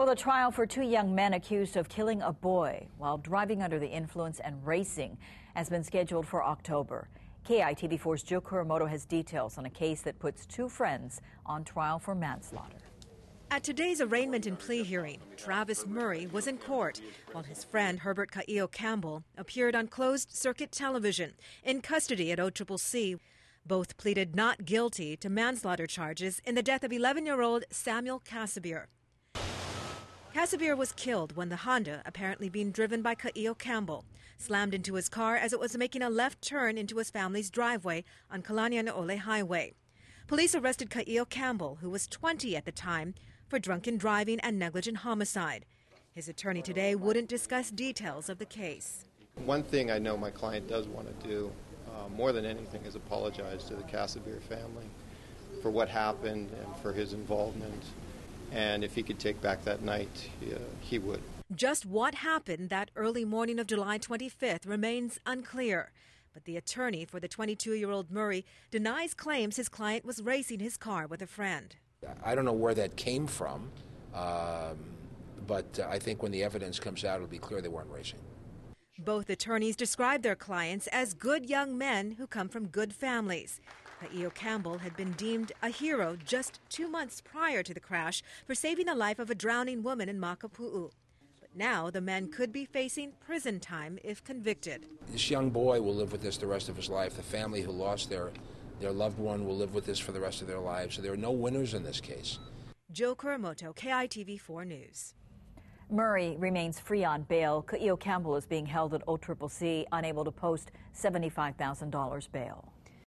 Well, the trial for two young men accused of killing a boy while driving under the influence and racing has been scheduled for October. KITV4's Joe Kuramoto has details on a case that puts two friends on trial for manslaughter. At today's arraignment and plea hearing, Travis Murray was in court, while his friend Herbert Kaio-Campbell appeared on closed-circuit television in custody at OCCC. Both pleaded not guilty to manslaughter charges in the death of 11-year-old Samuel Casabier. Casabier was killed when the Honda, apparently being driven by Kaio-Campbell, slammed into his car as it was making a left turn into his family's driveway on Kalanianaole Highway. Police arrested Kaio-Campbell, who was 20 at the time, for drunken driving and negligent homicide. His attorney today wouldn't discuss details of the case. One thing I know my client does want to do, more than anything, is apologize to the Casabier family for what happened and for his involvement. And if he could take back that night, he would. Just what happened that early morning of July 25th remains unclear. But the attorney for the 22-year-old Murray denies claims his client was racing his car with a friend. I don't know where that came from, but I think when the evidence comes out, it'll be clear they weren't racing. Both attorneys describe their clients as good young men who come from good families. Kaio-Campbell had been deemed a hero just 2 months prior to the crash for saving the life of a drowning woman in Makapu'u. But now the man could be facing prison time if convicted. This young boy will live with this the rest of his life. The family who lost their loved one will live with this for the rest of their lives. So there are no winners in this case. Joe Kuramoto, KITV4 News. Murray remains free on bail. Kaio-Campbell is being held at OCCC, unable to post $75,000 bail.